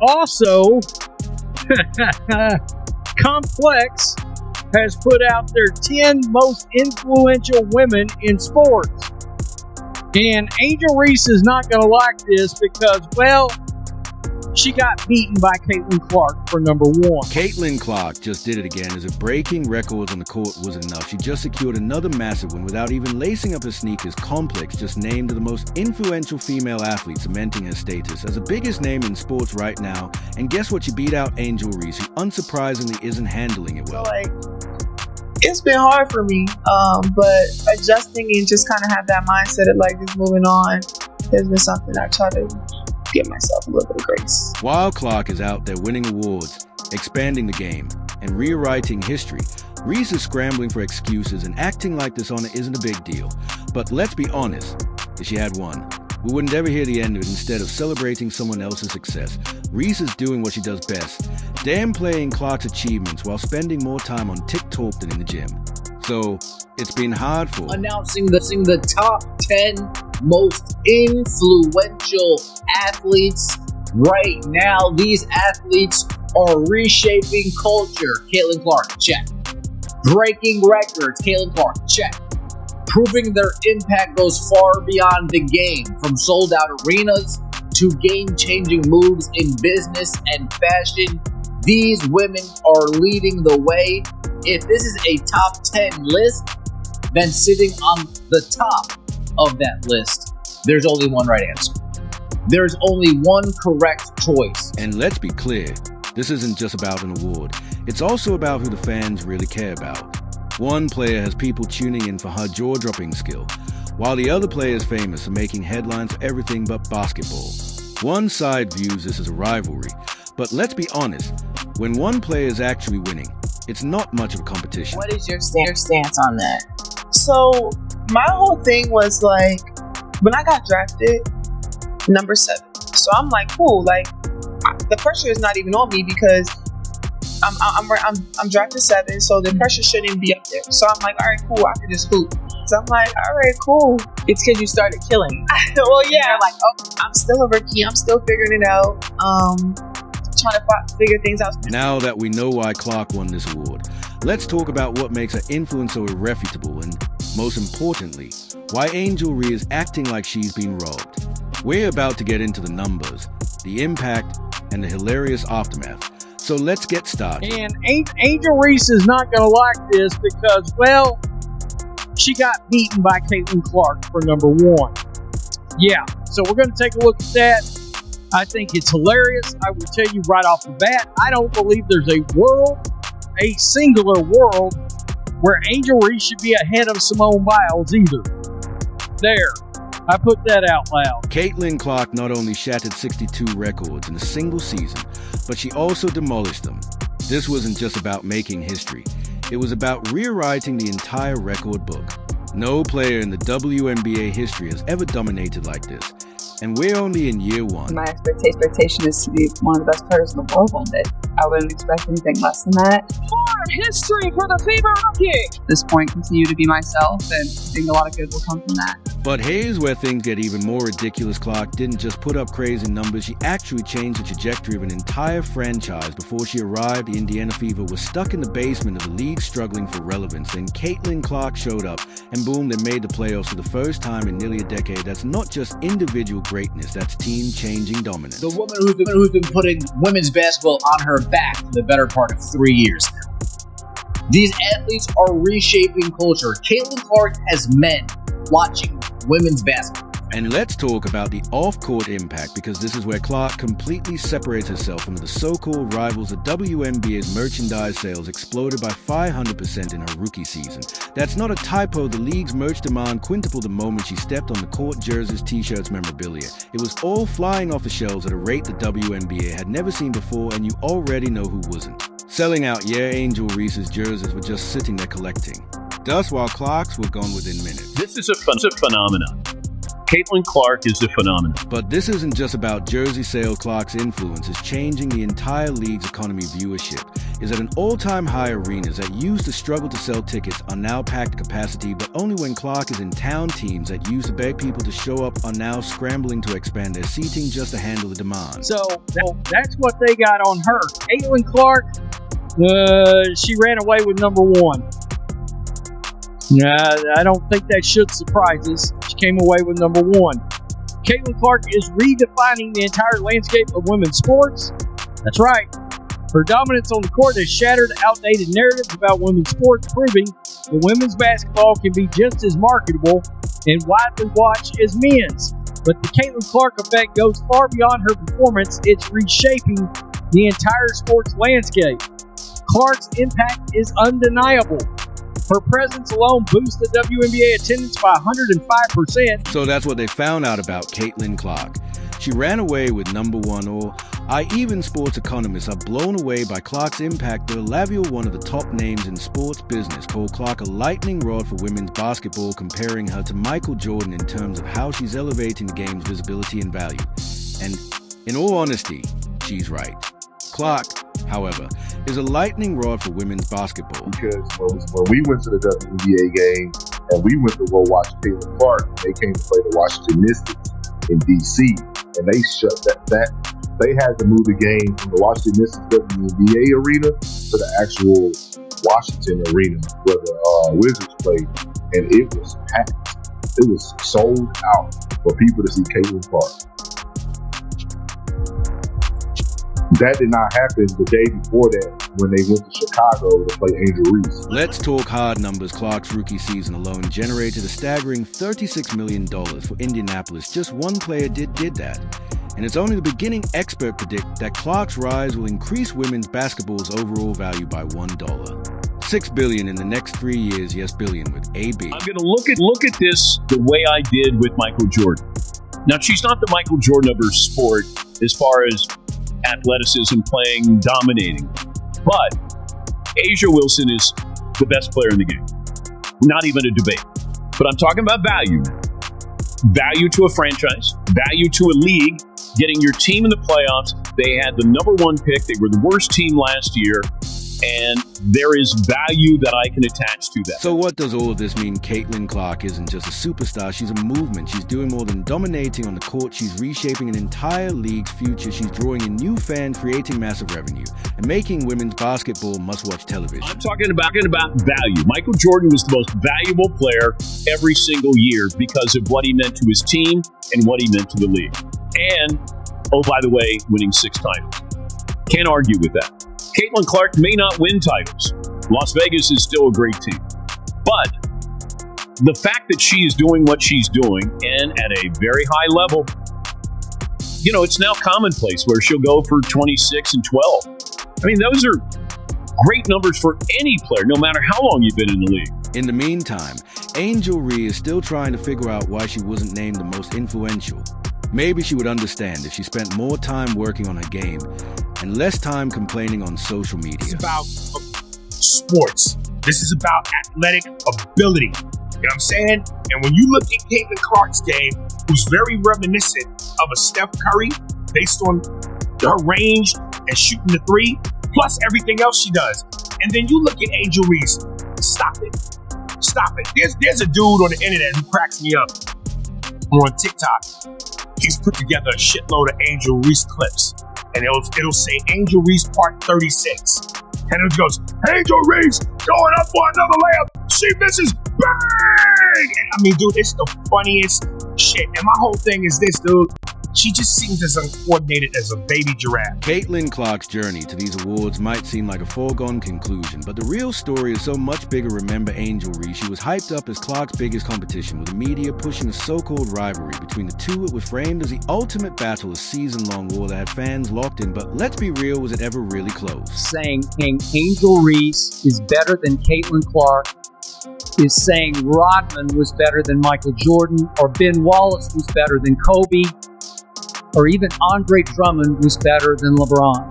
Also, Complex has put out their 10 most influential women in sports. And Angel Reese is not going to like this because, well, she got beaten by Caitlin Clark for number one. Caitlin Clark just did it again, as if breaking records on the court wasn't enough. She just secured another massive win without even lacing up her sneakers. Complex just named the most influential female athlete, cementing her status as the biggest name in sports right now. And guess what? She beat out Angel Reese, who unsurprisingly isn't handling it well. It's been hard for me, but adjusting and just kind of have that mindset of just moving on has been something I try to give myself a little bit of grace. While Clark is out there winning awards, expanding the game, and rewriting history, Reese is scrambling for excuses and acting like this honor isn't a big deal. But let's be honest, if she had won, we wouldn't ever hear the end of it. Instead of celebrating someone else's success, Reese is doing what she does best, downplaying Clark's achievements while spending more time on TikTok than in the gym. So, it's been hard for announcing the top 10 most influential athletes right now. These athletes are reshaping culture. Caitlin Clark, check. Breaking records, Caitlin Clark, check. Proving their impact goes far beyond the game, from sold-out arenas to game-changing moves in business and fashion. These women are leading the way. If this is a top 10 list, then sitting on the top of that list, there's only one right answer. There's only one correct choice. And let's be clear, this isn't just about an award. It's also about who the fans really care about. One player has people tuning in for her jaw-dropping skill, while the other player is famous for making headlines for everything but basketball. One side views this as a rivalry, but let's be honest, when one player is actually winning, it's not much of a competition. What is your stance on that? So, my whole thing was when I got drafted, number 7. So I'm like, cool. The pressure is not even on me because I'm drafted 7, so the pressure shouldn't be up there. So I'm like, all right, cool. I can just hoop. So I'm like, all right, cool. It's because you started killing. Well, yeah. They're like, oh, I'm still a rookie. I'm still figuring it out. Trying to figure things out. Now that we know why Clark won this award, let's talk about what makes her influence so irrefutable, and most importantly, why Angel Reese is acting like she's been robbed. We're about to get into the numbers, the impact, and the hilarious aftermath. So let's get started. And Angel Reese is not going to like this because, well, she got beaten by Caitlin Clark for number one. Yeah, so we're going to take a look at that. I think it's hilarious. I will tell you right off the bat, I don't believe there's a singular world, where Angel Reese should be ahead of Simone Biles either. There, I put that out loud. Caitlin Clark not only shattered 62 records in a single season, but she also demolished them. This wasn't just about making history. It was about rewriting the entire record book. No player in the WNBA history has ever dominated like this. And we're only in year 1. My expectation is to be one of the best players in the world one day. I wouldn't expect anything less than that. History for the Fever Rookie! At this point, continue to be myself, and I think a lot of good will come from that. But here's where things get even more ridiculous. Clark didn't just put up crazy numbers, she actually changed the trajectory of an entire franchise. Before she arrived, the Indiana Fever was stuck in the basement of the league, struggling for relevance. Then Caitlin Clark showed up, and boom, they made the playoffs for the first time in nearly a decade. That's not just individual greatness, that's team-changing dominance. The woman who's been putting women's basketball on her back for the better part of 3 years now. These athletes are reshaping culture. Caitlin Clark has men watching women's basketball. And let's talk about the off-court impact, because this is where Clark completely separates herself from the so-called rivals. The WNBA's merchandise sales exploded by 500% in her rookie season. That's not a typo. The league's merch demand quintupled the moment she stepped on the court. Jerseys, t-shirts, memorabilia. It was all flying off the shelves at a rate the WNBA had never seen before, and you already know who wasn't. Selling out, Angel Reese's jerseys were just sitting there collecting dust, while Clark's were gone within minutes. This is a phenomenon. Caitlin Clark is a phenomenon. But this isn't just about jersey sales. Clark's influence is changing the entire league's economy viewership. is at an all-time high. Arenas that used to struggle to sell tickets are now packed to capacity, but only when Clark is in town. Teams that used to beg people to show up are now scrambling to expand their seating just to handle the demand. So that's what they got on her. Caitlin Clark, she ran away with number one. I don't think that should surprise us. She came away with number one. Caitlin Clark is redefining the entire landscape of women's sports. That's right. Her dominance on the court has shattered outdated narratives about women's sports, proving that women's basketball can be just as marketable and widely watched as men's. But the Caitlin Clark effect goes far beyond her performance. It's reshaping the entire sports landscape. Clark's impact is undeniable. Her presence alone boosts the WNBA attendance by 105%. So that's what they found out about Caitlin Clark. She ran away with number one, or even sports economists are blown away by Clark's impact. The Laviel, one of the top names in sports business, called Clark a lightning rod for women's basketball, comparing her to Michael Jordan in terms of how she's elevating the game's visibility and value. And in all honesty, she's right. Clark, however, is a lightning rod for women's basketball. Because when we went to the WNBA game and we went to go watch Caitlin Clark, they came to play the Washington Mystics in D.C., and they shut that. They had to move the game from the Washington Mystics WNBA arena to the actual Washington arena where the Wizards played, and it was packed. It was sold out for people to see Caitlin Clark. That did not happen the day before that when they went to Chicago to play Angel Reese. Let's talk hard numbers. Clark's rookie season alone generated a staggering $36 million for Indianapolis. Just one player did that. And it's only the beginning. Experts predict that Clark's rise will increase women's basketball's overall value by $1. $6 billion in the next 3 years. Yes, billion with AB. I'm going to look at this the way I did with Michael Jordan. Now, she's not the Michael Jordan of her sport as far as athleticism, playing, dominating. But Asia Wilson is the best player in the game. Not even a debate. But I'm talking about value. Value to a franchise, value to a league, getting your team in the playoffs. They had the number one pick. They were the worst team last year. And there is value that I can attach to that. So what does all of this mean? Caitlin Clark isn't just a superstar, she's a movement. She's doing more than dominating on the court. She's reshaping an entire league's future. She's drawing in new fans, creating massive revenue, and making women's basketball must-watch television. I'm talking about value. Michael Jordan was the most valuable player every single year because of what he meant to his team and what he meant to the league. And, oh, by the way, winning 6 titles. Can't argue with that. Caitlin Clark may not win titles. Las Vegas is still a great team. But the fact that she is doing what she's doing and at a very high level, it's now commonplace where she'll go for 26 and 12. I mean, those are great numbers for any player, no matter how long you've been in the league. In the meantime, Angel Reese is still trying to figure out why she wasn't named the most influential. Maybe she would understand if she spent more time working on her game and less time complaining on social media. This is about sports. This is about athletic ability. You know what I'm saying? And when you look at Caitlin Clark's game, who's very reminiscent of a Steph Curry based on her range and shooting the three, plus everything else she does. And then you look at Angel Reese. Stop it. There's a dude on the internet who cracks me up on TikTok. He's put together a shitload of Angel Reese clips. And it'll say Angel Reese part 36. And it goes, Angel Reese going up for another layup. She misses. Bang! I mean, dude, it's the funniest shit. And my whole thing is this, dude. She just seems as uncoordinated as a baby giraffe. Caitlin Clark's journey to these awards might seem like a foregone conclusion, but the real story is so much bigger. Remember Angel Reese. She was hyped up as Clark's biggest competition, with the media pushing a so-called rivalry between the two. It was framed as the ultimate battle, a season-long war that had fans locked in. But let's be real, was it ever really close? Saying Angel Reese is better than Caitlin Clark is saying Rodman was better than Michael Jordan, or Ben Wallace was better than Kobe, or even Andre Drummond was better than LeBron.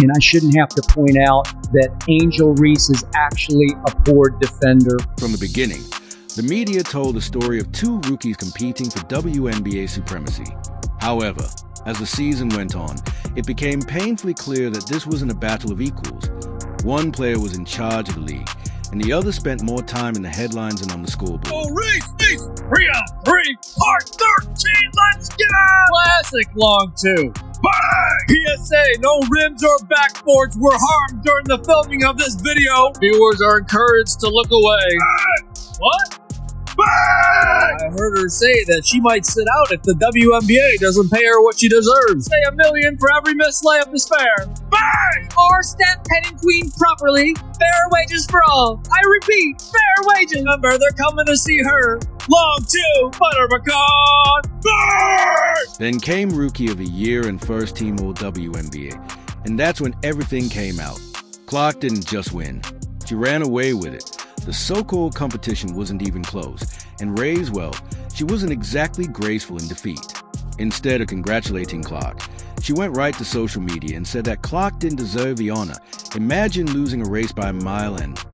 And I shouldn't have to point out that Angel Reese is actually a poor defender. From the beginning, the media told the story of two rookies competing for WNBA supremacy. However, As the season went on, it became painfully clear that this wasn't a battle of equals. One player was in charge of the league, and the other spent more time in the headlines and on the scoreboard. Oh, Reese! 3 on 3, part 13, let's get out! Classic long 2. Bang! PSA, no rims or backboards were harmed during the filming of this video. Viewers are encouraged to look away. Bang! What? Bang! I heard her say that she might sit out if the WNBA doesn't pay her what she deserves. Say $1 million for every missed layup is fair. Bang! Or step heading queen properly. Fair wages for all. I repeat, fair wages. Remember, they're coming to see her. Long 2, Butterpecan. Bang! Then came Rookie of the Year and First Team All WNBA, and that's when everything came out. Clark didn't just win. She ran away with it. The so-called competition wasn't even close, and Ray's, well, she wasn't exactly graceful in defeat. Instead of congratulating Clark, she went right to social media and said that Clark didn't deserve the honor. Imagine losing a race by a mile and